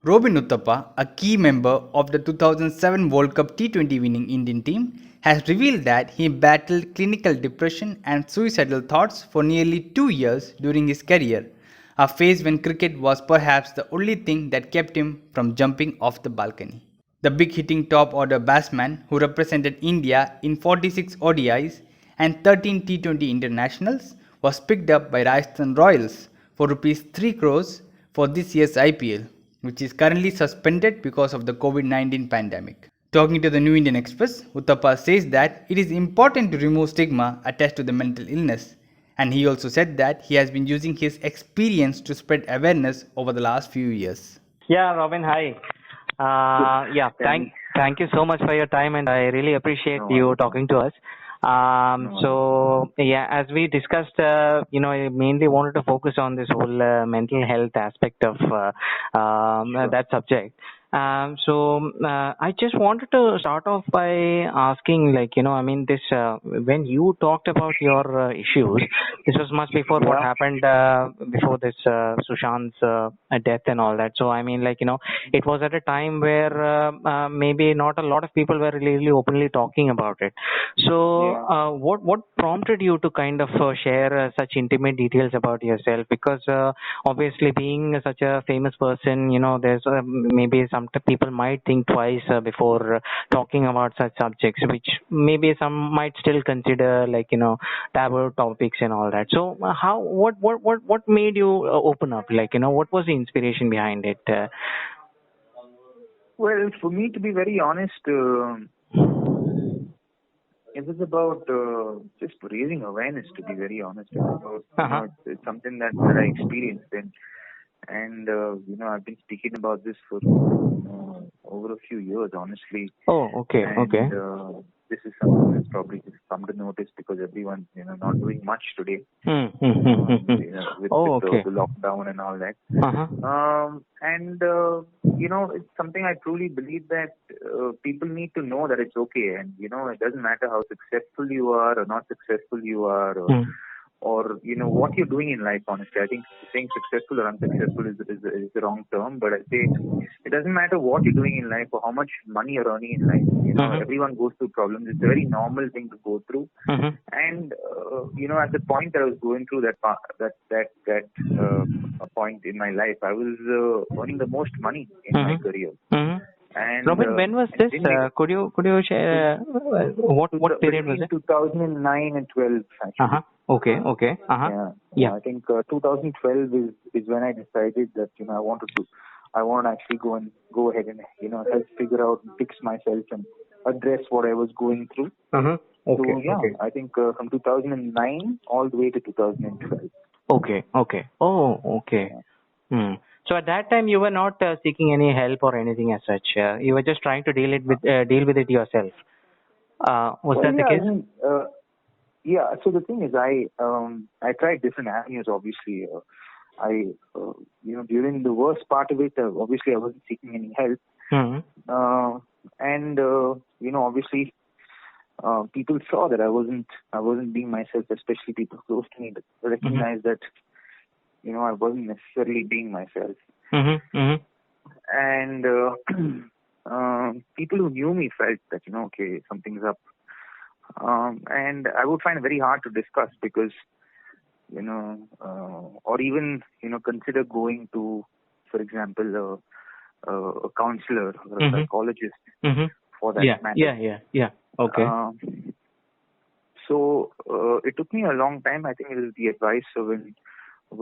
Robin Uthappa, a key member of the 2007 World Cup T20 winning Indian team, has revealed that he battled clinical depression and suicidal thoughts for nearly 2 years during his career, a phase when cricket was perhaps the only thing that kept him from jumping off the balcony. The big hitting top order batsman who represented India in 46 ODIs and 13 T20 internationals was picked up by Rajasthan Royals for Rs 3 crores for this year's IPL, which is currently suspended because of the COVID-19 pandemic. Talking to the New Indian Express, Uthappa says that it is important to remove stigma attached to the mental illness, and he also said that he has been using his experience to spread awareness over the last few years. Yeah, Robin, hi. Yeah, thank you so much for your time, and I really appreciate you talking to us. So yeah, as we discussed, I mainly wanted to focus on this whole mental health aspect of that subject. I just wanted to start off by asking, this when you talked about your issues, this was much before what happened before this Sushant's death and all that. So it was at a time where maybe not a lot of people were really openly talking about it. So what prompted you to kind of share such intimate details about yourself? Because obviously, being such a famous person, there's maybe some people might think twice before talking about such subjects, which maybe some might still consider taboo topics and all that. So what made you open up? What was the inspiration behind it? Well, for me, to be very honest, it was about just raising awareness. To be very honest, it was about, it's something that I experienced, and I've been speaking about this for over a few years, honestly. Oh, okay, okay. This is something that's probably just come to notice because everyone's not doing much today. With the lockdown and all that. It's something I truly believe that people need to know that it's okay, and it doesn't matter how successful you are or not successful you are, or what you're doing in life. Honestly, I think saying successful or unsuccessful is the wrong term, but I say it doesn't matter what you're doing in life or how much money you're earning in life. Everyone goes through problems. It's a very normal thing to go through. And at the point that I was going through that point in my life, I was earning the most money in my career. And Robin, when was this? Could you share what period was it? 2009 and 12. Actually. Okay. Yeah. I think 2012 is when I decided that I want to actually go ahead and help figure out and fix myself and address what I was going through. I think from 2009 all the way to 2012. Okay. Oh, okay. Yeah. So at that time you were not seeking any help or anything as such. You were just trying to deal with it yourself. Was that the case? Yeah. So the thing is, I tried different avenues. Obviously, during the worst part of it, obviously I wasn't seeking any help. Obviously, people saw that I wasn't being myself, especially people close to me that recognized that I wasn't necessarily being myself. And people who knew me felt that okay, something's up. And I would find it very hard to discuss because, or even, consider going to, for example, a counselor or a psychologist for that matter. Yeah. Okay. So it took me a long time. I think it was the advice of a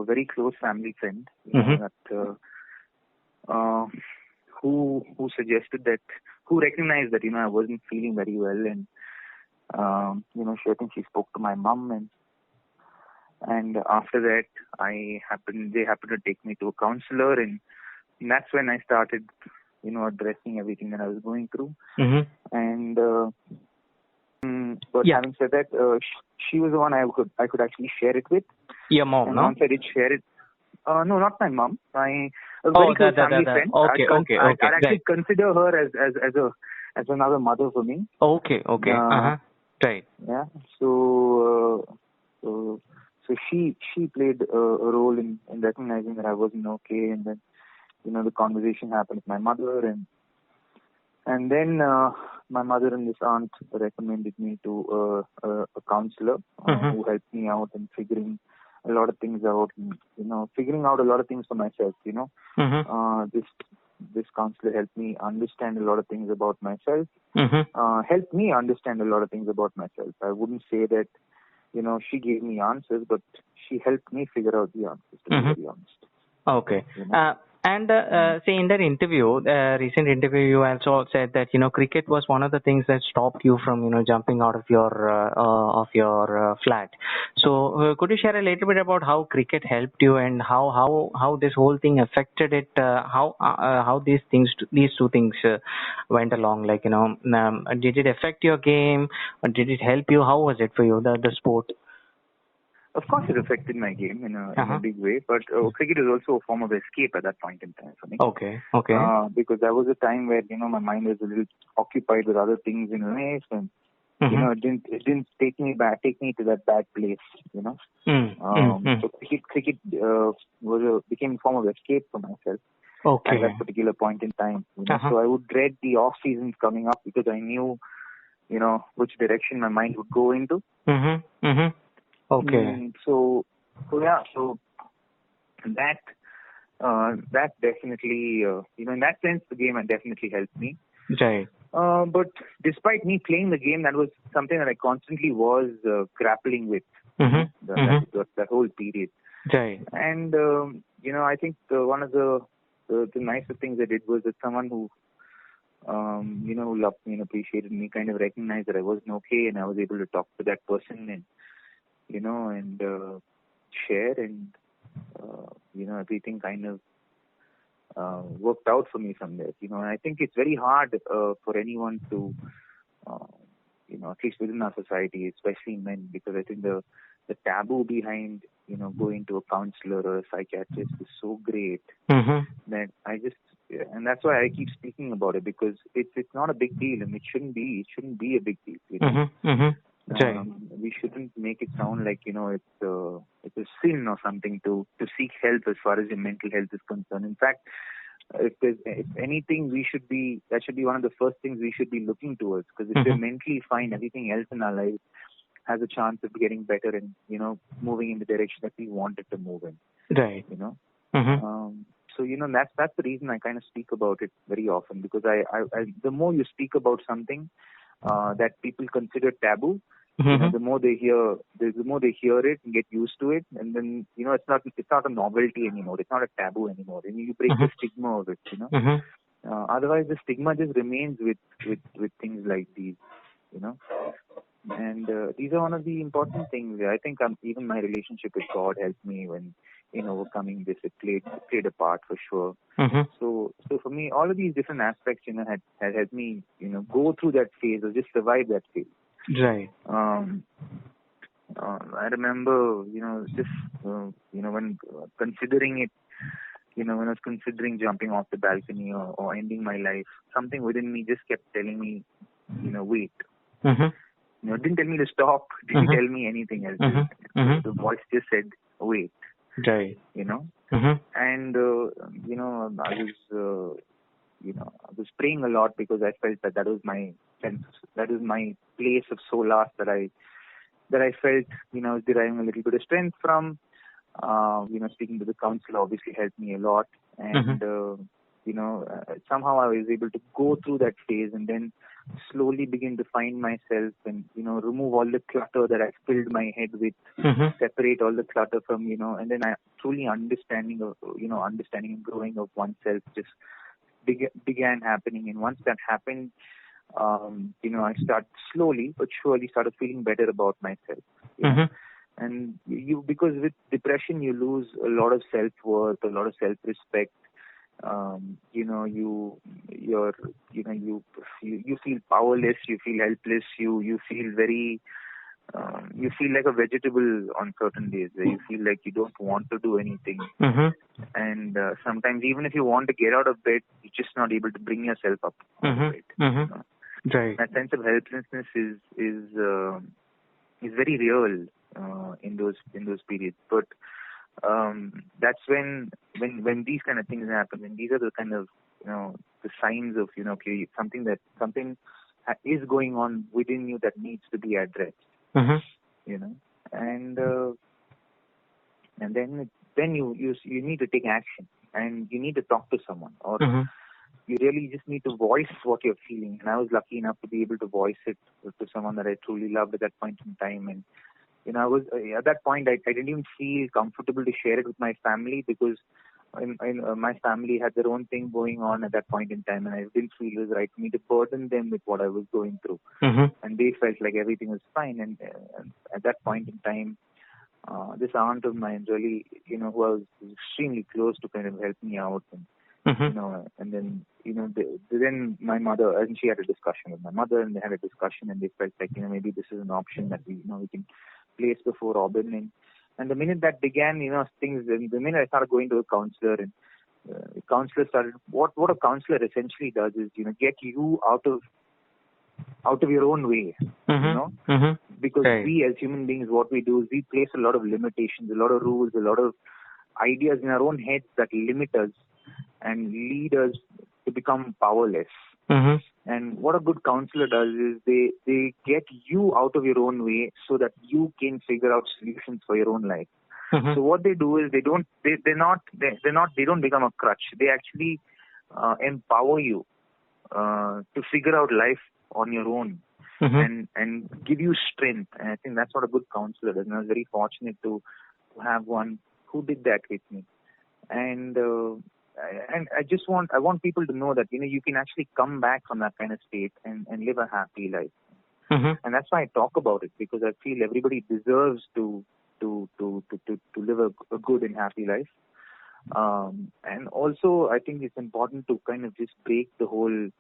very close family friend who suggested that, who recognized that I wasn't feeling very well, and I think she spoke to my mom, and after that they happened to take me to a counselor, and that's when I started addressing everything that I was going through. And but having said that, she was the one I could actually share it with. Your mom, and no? Once I did share it, no, not my mom. A very close family friend. Okay. I'd actually consider her as another mother for me. Okay. Right. Yeah. So she played a role in recognizing that I wasn't okay, and then the conversation happened with my mother, and then my mother and this aunt recommended me to a counselor who helped me out in figuring a lot of things out, and, figuring out a lot of things for myself. This counselor helped me understand a lot of things about myself. Helped me understand a lot of things about myself. I wouldn't say that, she gave me answers, but she helped me figure out the answers, to be very honest. Okay. Say in that interview, recent interview, you also said that cricket was one of the things that stopped you from jumping out of your flat. So could you share a little bit about how cricket helped you and how this whole thing affected it? How these two things went along? Like did it affect your game? Or did it help you? How was it for you, the sport? Of course, it affected my game in a big way, but cricket is also a form of escape at that point in time for me. Okay. Because there was a time where my mind was a little occupied with other things in life, and it didn't take me to that bad place. So cricket became a form of escape for myself. Okay. At that particular point in time. So I would dread the off seasons coming up because I knew, which direction my mind would go into. Okay. So that definitely, in that sense, the game had definitely helped me. Right. But despite me playing the game, that was something that I constantly was grappling with. That whole period. Right. And I think one of the nicest things I did was that someone who who loved me and appreciated me kind of recognized that I wasn't okay, and I was able to talk to that person and share, and everything kind of worked out for me from there. And I think it's very hard for anyone to at least within our society, especially men, because I think the taboo behind going to a counselor or a psychiatrist is so great that and that's why I keep speaking about it, because it's not a big deal, and it shouldn't be a big deal. We shouldn't make it sound like it's a sin or something to seek help as far as your mental health is concerned. In fact, if anything, that should be one of the first things we should be looking towards, because if we're mentally fine, everything else in our life has a chance of getting better and moving in the direction that we want it to move in. Right. So that's the reason I kind of speak about it very often, because I the more you speak about something that people consider taboo, the more they hear it and get used to it, and then it's not a novelty anymore. It's not a taboo anymore. And you break the stigma of it. Otherwise, the stigma just remains with things like these. And these are one of the important things. I think even my relationship with God helped me in overcoming this. It played a part for sure. So for me, all of these different aspects, had helped me, go through that phase or just survive that phase. Right. I remember, when considering it, when I was considering jumping off the balcony or ending my life, something within me just kept telling me, wait. It didn't tell me to stop. Didn't tell me anything else. The voice just said, wait. Right. And I was praying a lot, because I felt that was my sense, that was my place of solace that I felt was deriving a little bit of strength from. Speaking to the counselor obviously helped me a lot, and somehow I was able to go through that phase and then slowly begin to find myself and remove all the clutter that I filled my head with, separate all the clutter from and then I truly understanding and growing of oneself just began happening. And once that happened, I started slowly but surely started feeling better about myself. And because with depression you lose a lot of self-worth, a lot of self-respect. You feel powerless, you feel helpless, you feel very you feel like a vegetable on certain days, where you feel like you don't want to do anything. And sometimes even if you want to get out of bed, you're just not able to bring yourself up out of bed. Right. That sense of helplessness is very real in those periods. But that's when these kind of things happen, and these are the kind of, the signs of, okay, something is going on within you that needs to be addressed. And then you need to take action, and you need to talk to someone, or you really just need to voice what you're feeling. And I was lucky enough to be able to voice it to someone that I truly loved at that point in time. And I was at that point, I didn't even feel comfortable to share it with my family, because my family had their own thing going on at that point in time, and I didn't feel it was right for me to burden them with what I was going through. And they felt like everything was fine. And at that point in time, this aunt of mine really, who was extremely close to kind of help me out, and and then then my mother, and she had a discussion with my mother, and they had a discussion, and they felt like, maybe this is an option that we can place before Robin. And the minute that began, things, the minute I started going to a counselor, and the counselor started, what a counselor essentially does is, get you out of your own way, because we as human beings, what we do is we place a lot of limitations, a lot of rules, a lot of ideas in our own heads that limit us and lead us to become powerless. And what a good counselor does is they get you out of your own way so that you can figure out solutions for your own life. So what they do is they don't become a crutch. They actually empower you to figure out life on your own, and give you strength. And I think that's what a good counselor does. And I was very fortunate to have one who did that with me. And I want people to know that you can actually come back from that kind of state and live a happy life. And that's why I talk about it, because I feel everybody deserves to live a good and happy life. And also I think it's important to kind of just break the whole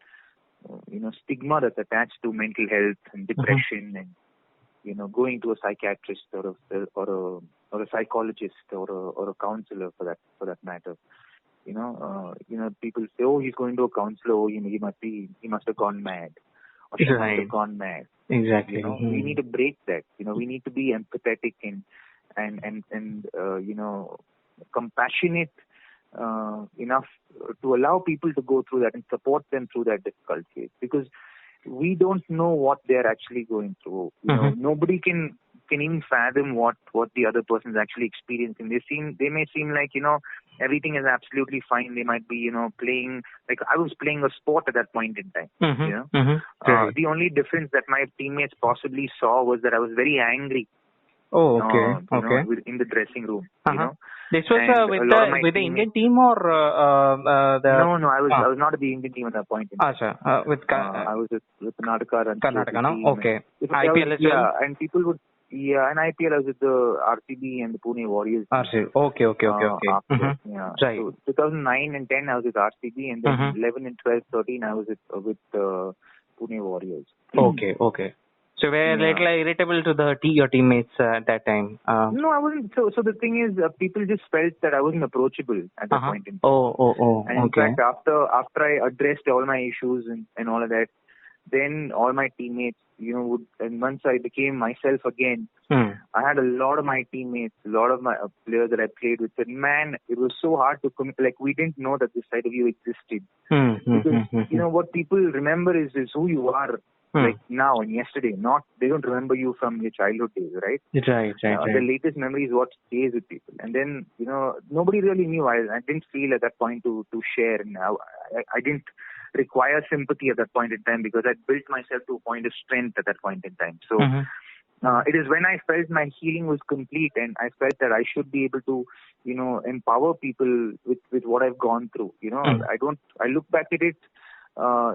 stigma that's attached to mental health and depression, and going to a psychiatrist or a psychologist or a counselor for that matter. People say, oh, he's going to a counselor, oh, he must have gone mad, or she must have gone mad. Exactly. We need to break that. We need to be empathetic and compassionate enough to allow people to go through that and support them through that difficult phase, because we don't know what they're actually going through. Nobody can even fathom what the other person is actually experiencing. They may seem like, everything is absolutely fine. They might be, playing, like I was playing a sport at that point in time. The only difference that my teammates possibly saw was that I was very angry. Oh, okay. In the dressing room. This was with the Indian team or the? No, I was not at the Indian team at that point in time. With I was with Karnataka. No? Okay. IPL as well? Yeah, and people would. Yeah, and IPL I was with the RCB and the Pune Warriors. RCB. Okay. Yeah. Right. So 2009 and 10 I was with RCB, and then 11 and 12, 13 I was with Pune Warriors. Okay. So were little irritable to your teammates at that time? No, I wasn't. So the thing is, people just felt that I wasn't approachable at that point in time. Oh. And in fact, after I addressed all my issues and all of that, then all my teammates, and once I became myself again, I had a lot of my teammates, a lot of my players that I played with said, man, it was so hard to commit. Like, we didn't know that this side of you existed. Because, what people remember is who you are. Like now and yesterday, they don't remember you from your childhood days, right? Right. The latest memory is what stays with people. And then, nobody really knew. I didn't feel at that point to share. And I didn't require sympathy at that point in time, because I built myself to a point of strength at that point in time. So it is when I felt my healing was complete, and I felt that I should be able to, empower people with what I've gone through. I look back at it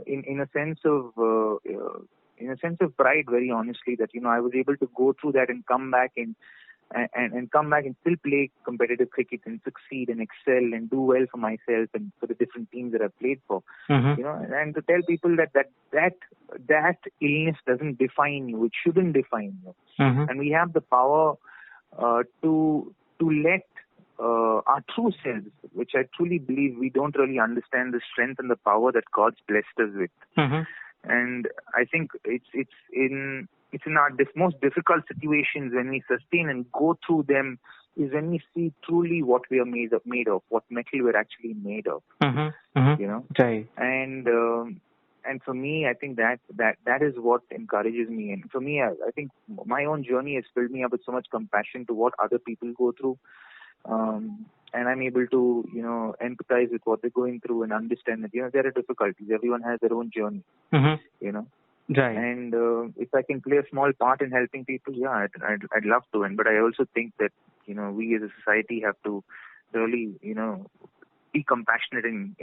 in a sense of pride, very honestly, that I was able to go through that and come back and still play competitive cricket and succeed and excel and do well for myself and for the different teams that I've played for. And to tell people that illness doesn't define you, it shouldn't define you, and we have the power to let our true selves, which I truly believe we don't really understand the strength and the power that God's blessed us with. And I think it's in it's in our most difficult situations when we sustain and go through them is when we see truly what we are made of, what metal we're actually made of. You know, Right. And for me, I think that is what encourages me. And for me, I think my own journey has filled me up with so much compassion to what other people go through. And I'm able to, empathize with what they're going through and understand that, there are difficulties. Everyone has their own journey, you know. Right. And if I can play a small part in helping people, I'd love to. But I also think that, we as a society have to really, be compassionate and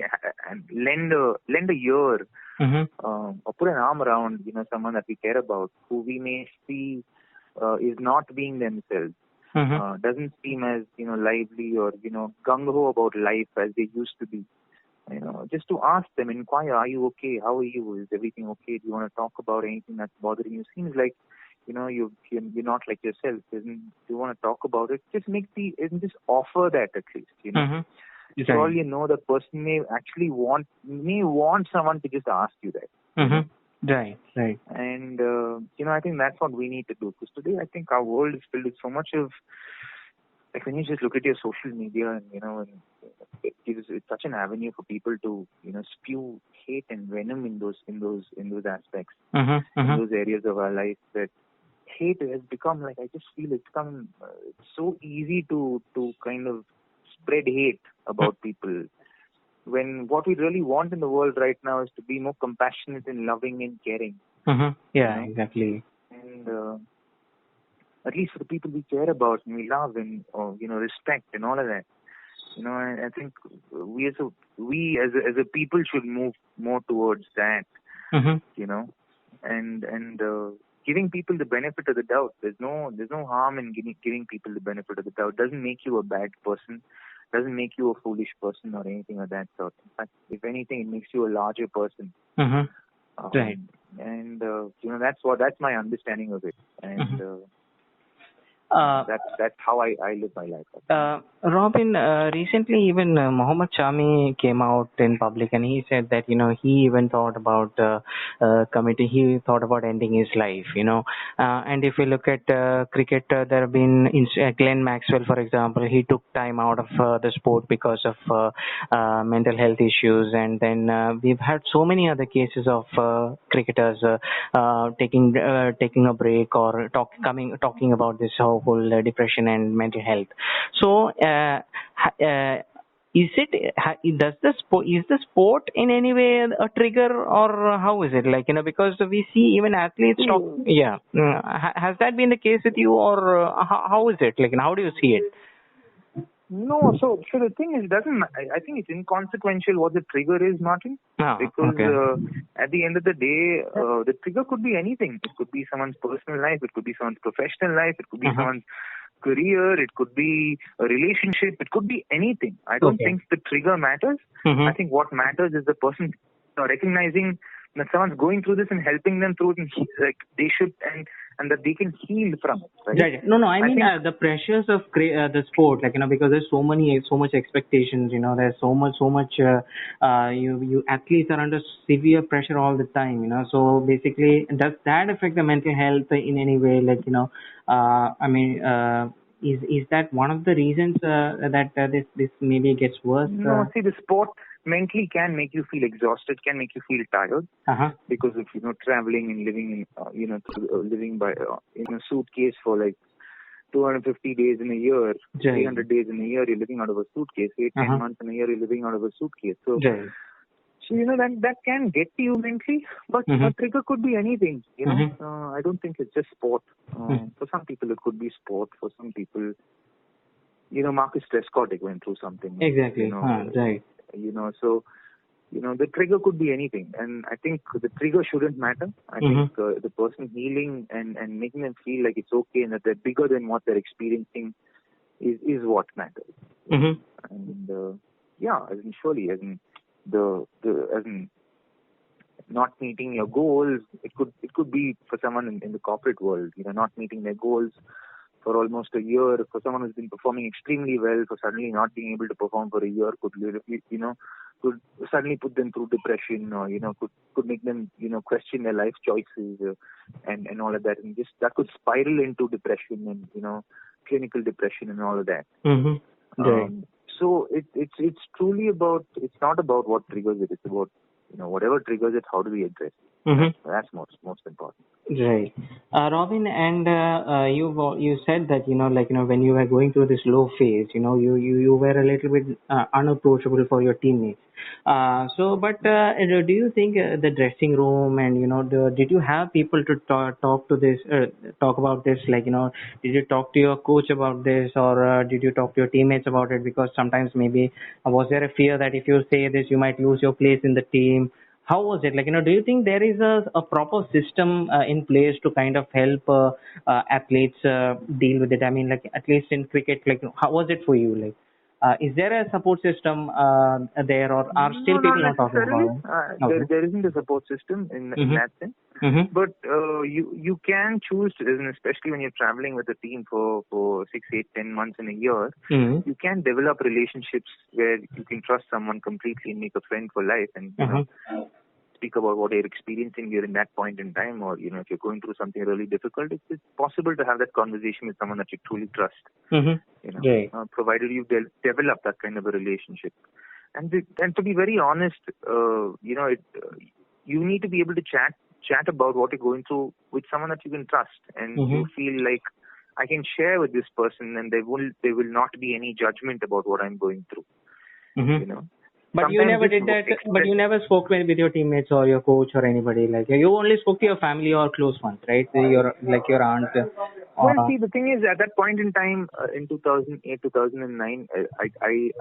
lend a ear or put an arm around, someone that we care about, who we may see is not being themselves. Doesn't seem as lively or gung ho about life as they used to be. Just to ask them, inquire, are you okay? How are you? Is everything okay? Do you want to talk about anything that's bothering you? Seems like you're not like yourself. Do you want to talk about it? Just just offer that at least. For all you know, the person may actually want someone to just ask you that. Right. And I think that's what we need to do, because today I think our world is filled with so much of, like, when you just look at your social media and it's such an avenue for people to spew hate and venom in those aspects, in those areas of our life, that hate has become, like, I just feel it's become so easy to kind of spread hate about people, when what we really want in the world right now is to be more compassionate and loving and caring. Yeah, exactly. And at least for the people we care about and we love and respect and all of that. I think we as a people should move more towards that. And giving people the benefit of the doubt. There's no harm in giving people the benefit of the doubt. Doesn't make you a bad person. Doesn't make you a foolish person or anything of that sort. In fact, if anything, it makes you a larger person. Right. And that's my understanding of it. And that's how I live my life. Robin, recently even Mohammed Shami came out in public and he said that he even thought about committing. He thought about ending his life. And if we look at cricket, there have been Glenn Maxwell, for example. He took time out of the sport because of mental health issues, and then we've had so many other cases of cricketers taking a break or talking about this whole depression and mental health. So is the sport in any way a trigger, or how is it, like, because we see even athletes talk? Has that been the case with you, or how is it, like, and how do you see it? No, so the thing is, I think it's inconsequential what the trigger is, Martin. Because at the end of the day, the trigger could be anything. It could be someone's personal life, it could be someone's professional life, it could be someone's career, it could be a relationship, it could be anything. I don't think the trigger matters. I think what matters is the person recognizing that someone's going through this and helping them through it, and they should, and that they can heal from it. Right? No, I mean the pressures of the sport, like, because there's so much expectations. There's so much. You athletes are under severe pressure all the time. So basically, does that affect the mental health in any way? Like, is that one of the reasons that this maybe gets worse? No, see, the sport mentally can make you feel exhausted, can make you feel tired, because of traveling and living in living by in a suitcase for like 250 days in a year, 300 days in a year. You're living out of a suitcase. 8-10 months in a year, you're living out of a suitcase. So that can get to you mentally, but a trigger could be anything. I don't think it's just sport. For some people, it could be sport. For some people, Marcus Trescott went through something. Exactly. Right. So the trigger could be anything, and I think the trigger shouldn't matter. I think the person healing and making them feel like it's okay and that they're bigger than what they're experiencing is what matters. And as in not meeting your goals, it could be for someone in the corporate world, not meeting their goals for almost a year, for someone who's been performing extremely well, for suddenly not being able to perform for a year could literally, could suddenly put them through depression, or could make them question their life choices, and all of that, and just that could spiral into depression and clinical depression and all of that. Right. So it's truly about, it's not about what triggers it, it's about whatever triggers it, how do we address it? That's most important. Right. Robin, and you said that when you were going through this low phase, you were a little bit unapproachable for your teammates. But do you think the dressing room and did you have people to talk about this? Did you talk to your coach about this, or did you talk to your teammates about it? Because sometimes maybe was there a fear that if you say this, you might lose your place in the team? How was it? Do you think there is a proper system in place to kind of help athletes deal with it? I mean, at least in cricket, how was it for you? Is there a support system there, or are still No, people not not talking necessarily. about it? Okay. There isn't a support system in that sense. But you can choose to, and especially when you're traveling with a team for 6, 8, 10 months in a year, you can develop relationships where you can trust someone completely and make a friend for life, and speak about what you're experiencing during that point in time, or if you're going through something really difficult, it's possible to have that conversation with someone that you truly trust. Right. Provided you develop that kind of a relationship, and to be very honest, you need to be able to chat about what you're going through with someone that you can trust, and you feel like I can share with this person, and there will not be any judgment about what I'm going through. But you never did that. But you never spoke with your teammates or your coach or anybody. You only spoke to your family or close ones, right? Your aunt. Well, see, the thing is, at that point in time, in 2008, 2009, I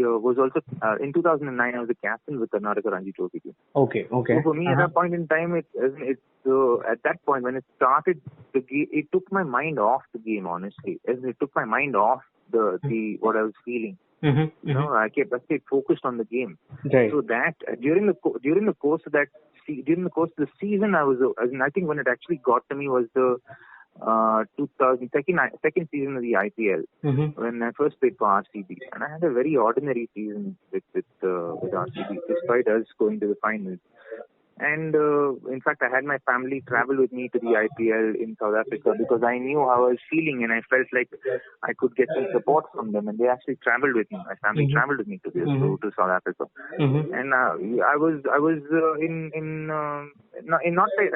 was also in 2009. I was a captain with Karnataka Ranji Trophy team. Okay. So for me, at that point in time, at that point when it started, it took my mind off the game. Honestly, it took my mind off the what I was feeling. I kept focused on the game. Right. So that during the course of the season, I think when it actually got to me was the second season of the IPL, when I first played for RCB, and I had a very ordinary season with RCB, despite us going to the finals. And in fact, I had my family travel with me to the IPL in South Africa because I knew how I was feeling, and I felt like I could get some support from them. And they actually traveled with me. My family traveled with me to South Africa. And I was in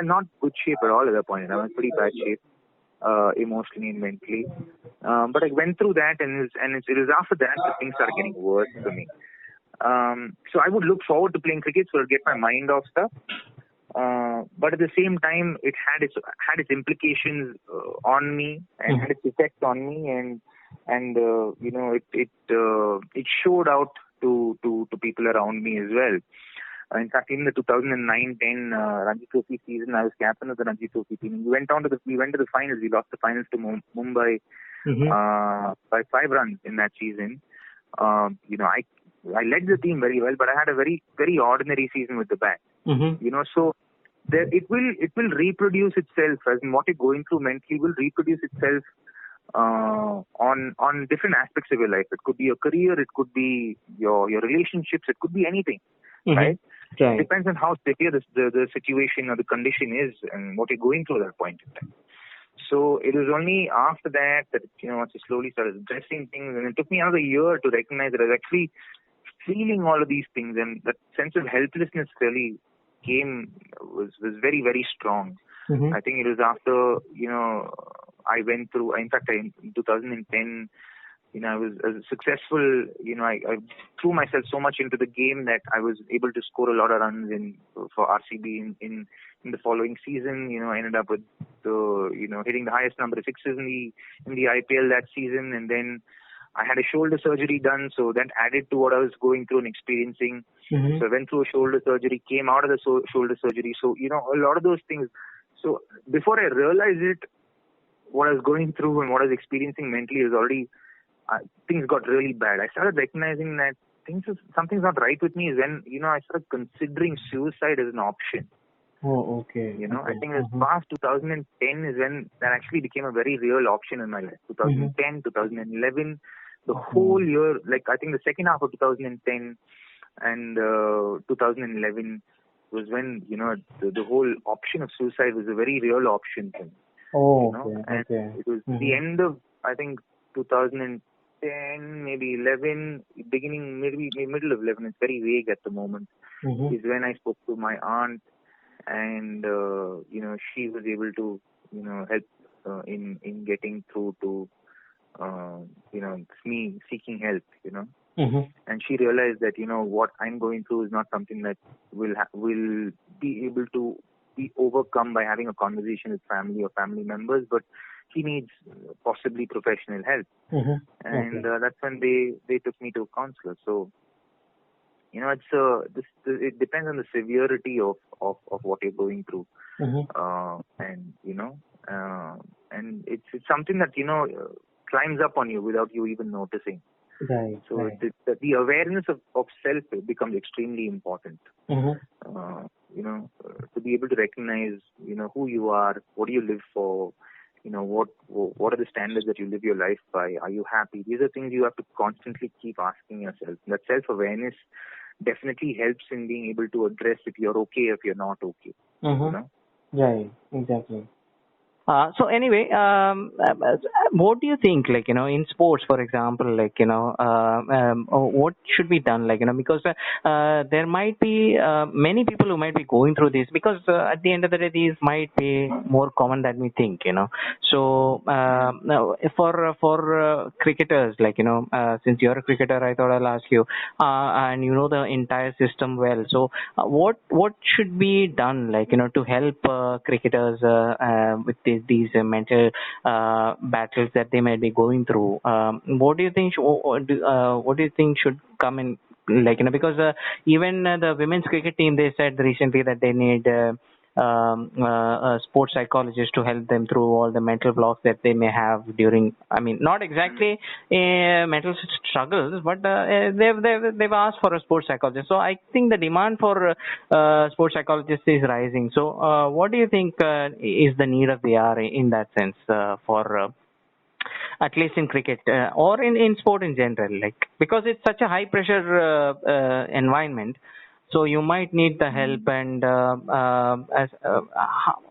not good shape at all at that point. I was in pretty bad shape, emotionally and mentally. But I went through that, and it was after that things started getting worse for me. So I would look forward to playing cricket, so I'd get my mind off stuff. But at the same time, it had its implications on me, and had its effect on me, and it showed out to people around me as well. In fact, in the 2009-10 Ranji Trophy season, I was captain of the Ranji Trophy team. We went to the finals. We lost the finals to Mumbai by 5 runs in that season. I led the team very well, but I had a very, very ordinary season with the bat. So it will reproduce itself, as in what you're going through mentally will reproduce itself on different aspects of your life. It could be your career, it could be your relationships, it could be anything, right? It depends on how severe the situation or the condition is and what you're going through at that point in time. So it was only after that I slowly started addressing things, and it took me another year to recognize that I was actually feeling all of these things, and that sense of helplessness really was very, very strong. I think it was after I went through. In fact, in 2010, I was successful. I threw myself so much into the game that I was able to score a lot of runs for RCB in the following season. I ended up with hitting the highest number of sixes in the IPL that season, and then I had a shoulder surgery done, so that added to what I was going through and experiencing. So I went through a shoulder surgery, came out of the shoulder surgery. So, a lot of those things. So before I realized it, what I was going through and what I was experiencing mentally was already, things got really bad. I started recognizing that something's not right with me is when, I started considering suicide as an option. Oh, okay. You know, Okay. I think it was past 2010 is when that actually became a very real option in my life. 2010, 2011, the whole year, like I think the second half of 2010 and 2011 was when, you know, the whole option of suicide was a very real option for me. Oh, You know, okay. and Okay. it was the end of, I think, 2010, maybe 11, beginning, maybe middle of 11. It's very vague at the moment. Is when I spoke to my aunt, and you know, she was able to, you know, help in getting through to you know, me seeking help. You know, and she realized that, you know, what I'm going through is not something that will be able to be overcome by having a conversation with family or family members, but he needs possibly professional help. And that's when they took me to a counselor. So, you know, it depends on the severity of what you're going through. And, you know, and it's something that, you know, climbs up on you without you even noticing. Right. So right. the awareness of self becomes extremely important. You know, to be able to recognize, you know, who you are, what do you live for, you know, what are the standards that you live your life by? Are you happy? These are things you have to constantly keep asking yourself. That self-awareness definitely helps in being able to address if you're okay, if you're not okay. You know? Right. Exactly. So anyway, what do you think, like, you know, in sports, for example, like, you know, what should be done, like, you know, because there might be many people who might be going through this, because at the end of the day, these might be more common than we think, you know. So now for cricketers, like, you know, since you're a cricketer, I thought I'll ask you, and you know the entire system well. So what should be done, like, you know, to help cricketers with these mental battles that they might be going through? What do you think? What do you think should come in? Like, you know, because even the women's cricket team, they said recently that they need a sports psychologist to help them through all the mental blocks that they may have during, I mean, not exactly mental struggles, but they've asked for a sports psychologist. So I think the demand for sports psychologists is rising. So what do you think is the need of the hour in that sense for at least in cricket or in sport in general, like, because it's such a high pressure environment, so you might need the help. And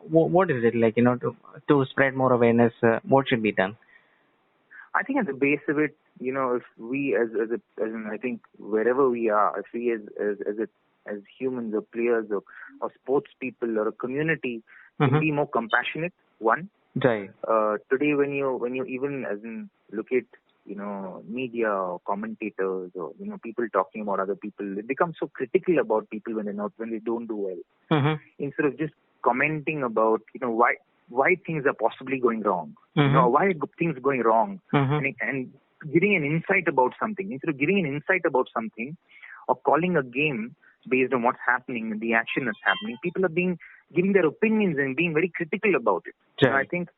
what is it, like, you know, to spread more awareness, what should be done? I think at the base of it, you know, if we as in, I think wherever we are, if we as humans or players or sports people or a community can be more compassionate, one. Right. Today, when you even as in look at, you know, media or commentators or, you know, people talking about other people, they become so critical about people when they don't do well. Instead of just commenting about, you know, why things are possibly going wrong, you know, why are things going wrong, and giving an insight about something. Instead of giving an insight about something or calling a game based on what's happening, the action that's happening, people are giving their opinions and being very critical about it. Right. And I think,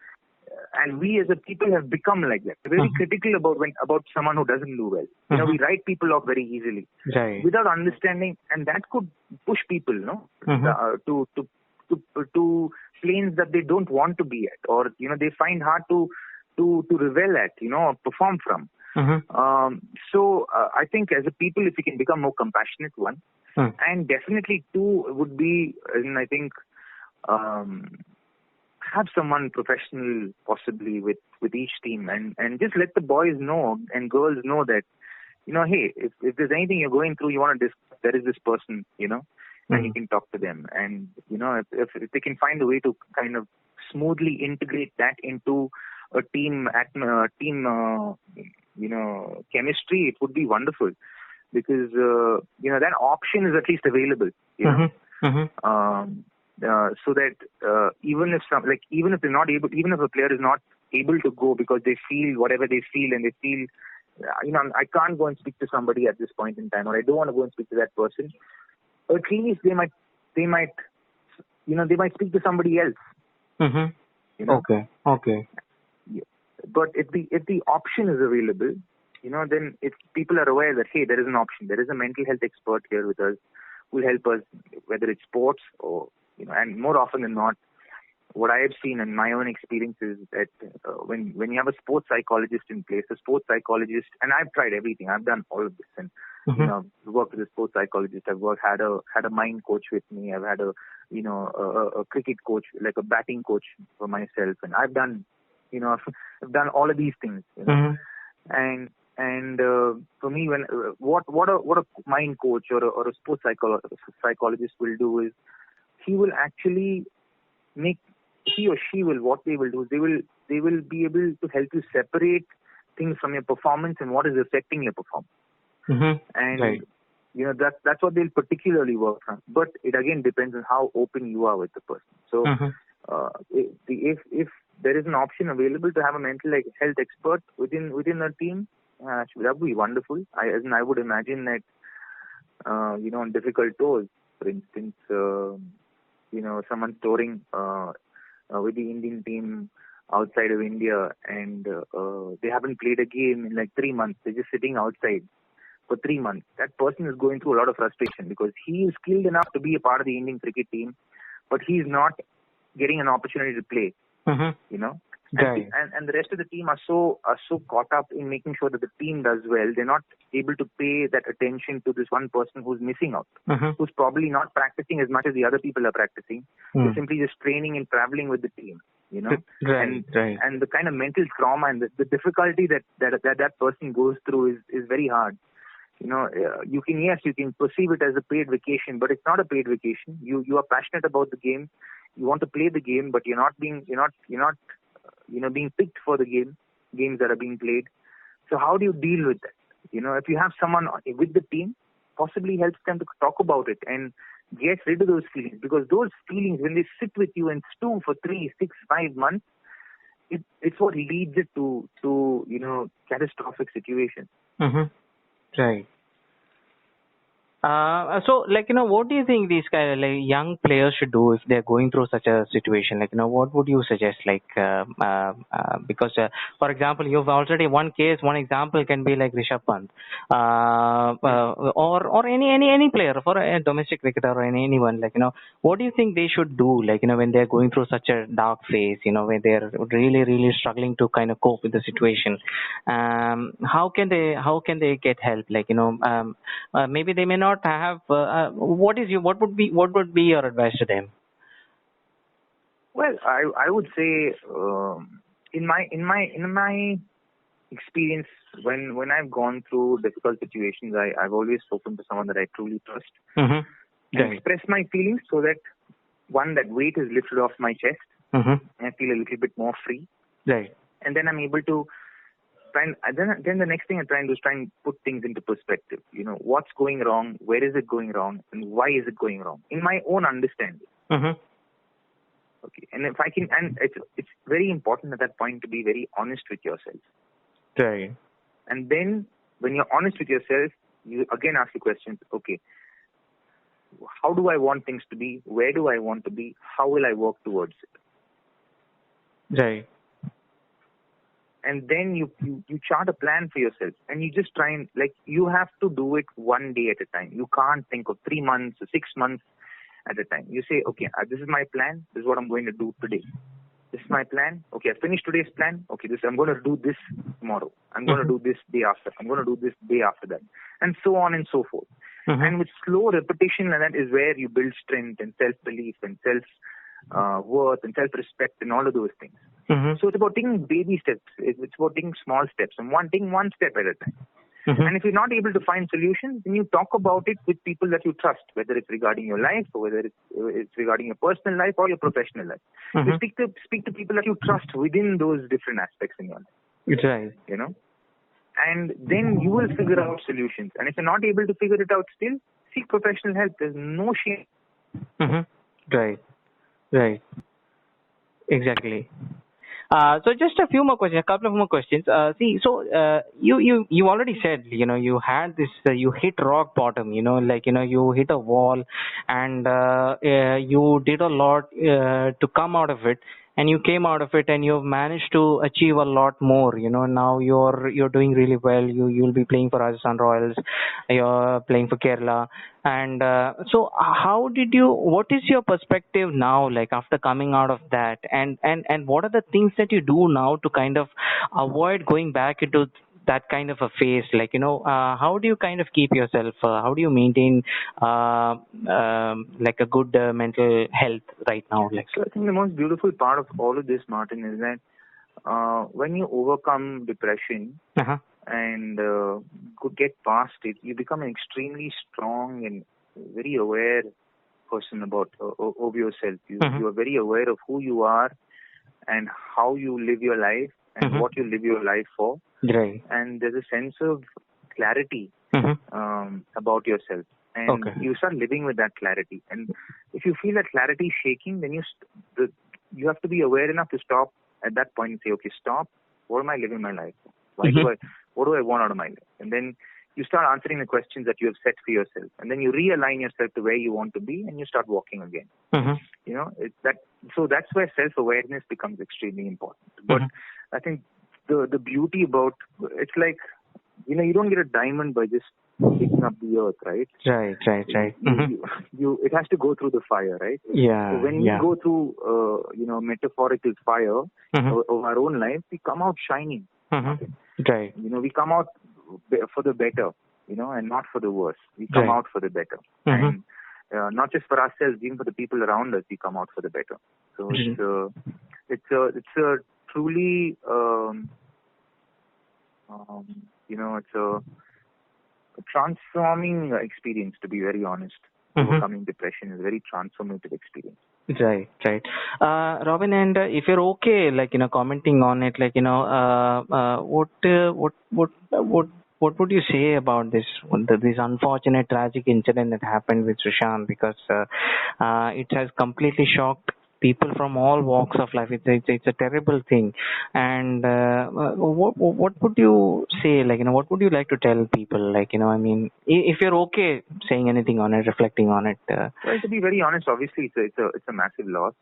and we as a people have become like that, very critical about someone who doesn't do well. You know, we write people off very easily, Right. without understanding, and that could push people, no, to planes that they don't want to be at, or, you know, they find hard to revel at, you know, or perform from. So I think as a people, if we can become more compassionate, one, and definitely two would be, and I think have someone professional possibly with each team, and just let the boys know and girls know that, you know, hey, if there's anything you're going through, you want to discuss, there is this person, you know, and you can talk to them. And, you know, if they can find a way to kind of smoothly integrate that into a team you know, chemistry, it would be wonderful, because you know, that option is at least available, you know. So that even if they're not able, even if a player is not able to go because they feel whatever they feel, and they feel, you know, I can't go and speak to somebody at this point in time, or I don't want to go and speak to that person, at least they might you know, they might speak to somebody else. You know? Okay. But if the option is available, you know, then if people are aware that, hey, there is an option, there is a mental health expert here with us who will help us, whether it's sports or And more often than not, what I have seen in my own experience is that when you have a sports psychologist in place, a sports psychologist, and I've tried everything, I've done all of this, and worked with a sports psychologist. I've had a mind coach with me. I've had a cricket coach, like a batting coach for myself, and I've done I've done all of these things, and for me, when what a mind coach or a sports psychologist will do is he will actually make he or she will what they will do is they will be able to help you separate things from your performance and what is affecting your performance. And right. That's what they'll particularly work on. But it again depends on how open you are with the person. So if there is an option available to have a mental health expert within a team, that would be wonderful. I would imagine that on difficult tours, for instance, someone touring with the Indian team outside of India, and they haven't played a game in 3 months. They're just sitting outside for 3 months. That person is going through a lot of frustration because he is skilled enough to be a part of the Indian cricket team, but he's not getting an opportunity to play. Right. And the rest of the team are so caught up in making sure that the team does well, they're not able to pay that attention to this one person who's missing out, who's probably not practicing as much as the other people are practicing. They're simply just training and traveling with the team, Right. And the kind of mental trauma and the difficulty that person goes through is very hard. You can perceive it as a paid vacation, but it's not a paid vacation. You are passionate about the game. You want to play the game, but you're not being picked for the games that are being played. So how do you deal with that? If you have someone with the team, possibly helps them to talk about it and get rid of those feelings, because those feelings, when they sit with you and stew for 3, 6, 5 months, it's what leads it to catastrophic situations. Right. So, what do you think these kind of young players should do if they're going through such a situation? What would you suggest? Because, for example, you've already one example can be like Rishabh Pant, or any player, for a domestic cricketer or anyone. What do you think they should do? When they're going through such a dark phase, when they're really, really struggling to kind of cope with the situation. How can they get help? Maybe they may not have. What would be your advice to them? Well, I would say in my experience, when I've gone through difficult situations, I've always spoken to someone that I truly trust and express my feelings, so that that weight is lifted off my chest and I feel a little bit more free. Right. And then I'm able to then the next thing I try and do is try and put things into perspective. What's going wrong, where is it going wrong, and why is it going wrong, in my own understanding. Okay, and if I can, and it's very important at that point to be very honest with yourself. Right. And then when you're honest with yourself, you again ask the questions. Okay, how do I want things to be? Where do I want to be? How will I work towards it? Right. And then you chart a plan for yourself, and you just try and you have to do it one day at a time. You can't think of 3 months or 6 months at a time. You say, okay, this is my plan. This is what I'm going to do today. This is my plan. Okay, I finished today's plan. Okay, I'm going to do this tomorrow. I'm going to do this day after. I'm going to do this day after that, and so on and so forth. And with slow repetition, and that is where you build strength and self-belief and self-worth and self-respect and all of those things. So it's about taking baby steps. It's about taking small steps and taking one step at a time. And if you're not able to find solutions, then you talk about it with people that you trust, whether it's regarding your life or whether it's regarding your personal life or your professional life. You speak to people that you trust within those different aspects in your life. Right. And then you will figure out solutions. And if you're not able to figure it out still, seek professional help. There's no shame. Right. Exactly. So just a couple of more questions. You already said, you had this, you hit rock bottom, you hit a wall, and you did a lot to come out of it. and you came out of it, and you've managed to achieve a lot more. Now you're doing really well. You'll be playing for Rajasthan Royals. You're playing for Kerala. And so what is your perspective now, like after coming out of that, and what are the things that you do now to kind of avoid going back into that kind of a phase? Like, how do you kind of keep yourself, how do you maintain like a good mental health right now? Like, So I think the most beautiful part of all of this, Martin, is that when you overcome depression uh-huh. and could get past it, you become an extremely strong and very aware person about of yourself. You are very aware of who you are and how you live your life and what you live your life for. Right. And there's a sense of clarity about yourself, and you start living with that clarity. And if you feel that clarity shaking, then you have to be aware enough to stop at that point and say, okay, stop. What am I living my life for? What do I want out of my life? And then you start answering the questions that you have set for yourself, and then you realign yourself to where you want to be, and you start walking again. So that's where self-awareness becomes extremely important. But I think the beauty about it's like, you don't get a diamond by just picking up the earth, right? Right. It has to go through the fire, right? Yeah. So when we go through, metaphorical fire of our own life, we come out shining. Right. We come out for the better, and not for the worse. We come out for the better. And not just for ourselves, even for the people around us, we come out for the better. So it's a truly, it's a transforming experience, to be very honest. Overcoming depression is a very transformative experience. Right. Robin, and if you're okay, like, commenting on it, like, what would you say about this unfortunate tragic incident that happened with Sushant? Because it has completely shocked people from all walks of life. It's a terrible thing. And what would you say? Like, what would you like to tell people? Like, if you're okay saying anything on it, reflecting on it. Well, to be very honest, obviously it's a massive loss.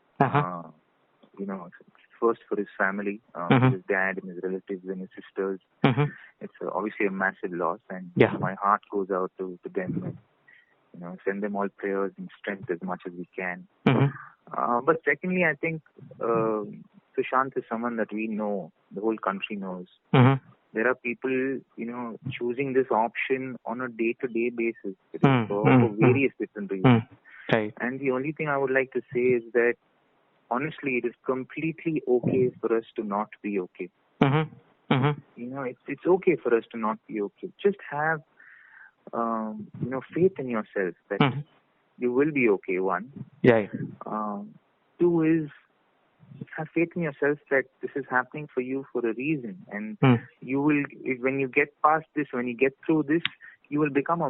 First for his family, his dad and his relatives and his sisters. It's obviously a massive loss, and my heart goes out to them. And, send them all prayers and strength as much as we can. But secondly, I think Sushant is someone that we know, the whole country knows. There are people, choosing this option on a day-to-day basis for various different reasons. Right. And the only thing I would like to say is that, honestly, it is completely okay for us to not be okay. It's okay for us to not be okay. Just have, faith in yourself that you will be okay, one. Yeah. Two is, have faith in yourself that this is happening for you for a reason. And you will, when you get past this, when you get through this, you will become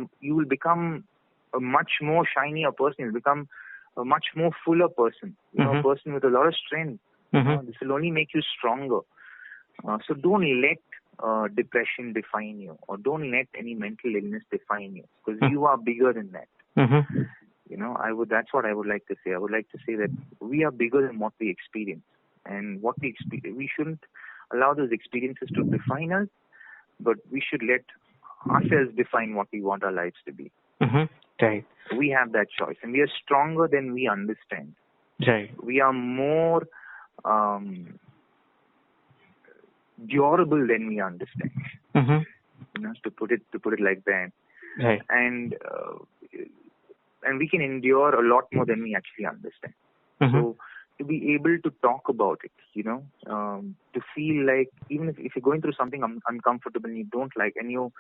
a much more shinier person. You'll become a much more fuller person. A person with a lot of strength. This will only make you stronger. So don't let depression define you, or don't let any mental illness define you, because you are bigger than that. That's what I would like to say. I would like to say that we are bigger than what we experience, and what we experience, we shouldn't allow those experiences to define us, but we should let ourselves define what we want our lives to be. Right. We have that choice, and we are stronger than we understand. Right. We are more durable than we understand. To put it like that. Right. And we can endure a lot more than we actually understand. So to be able to talk about it, to feel like, even if you're going through something uncomfortable and you don't like, and you're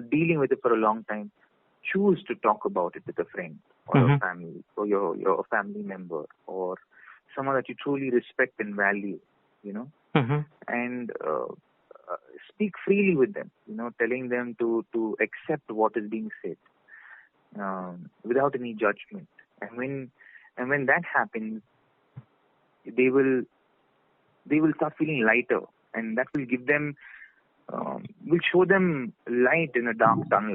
dealing with it for a long time, choose to talk about it with a friend or a family, or your family member, or someone that you truly respect and value, and speak freely with them, telling them to accept what is being said, without any judgment. And when that happens, they will start feeling lighter, and that will give them, will show them light in a dark tunnel.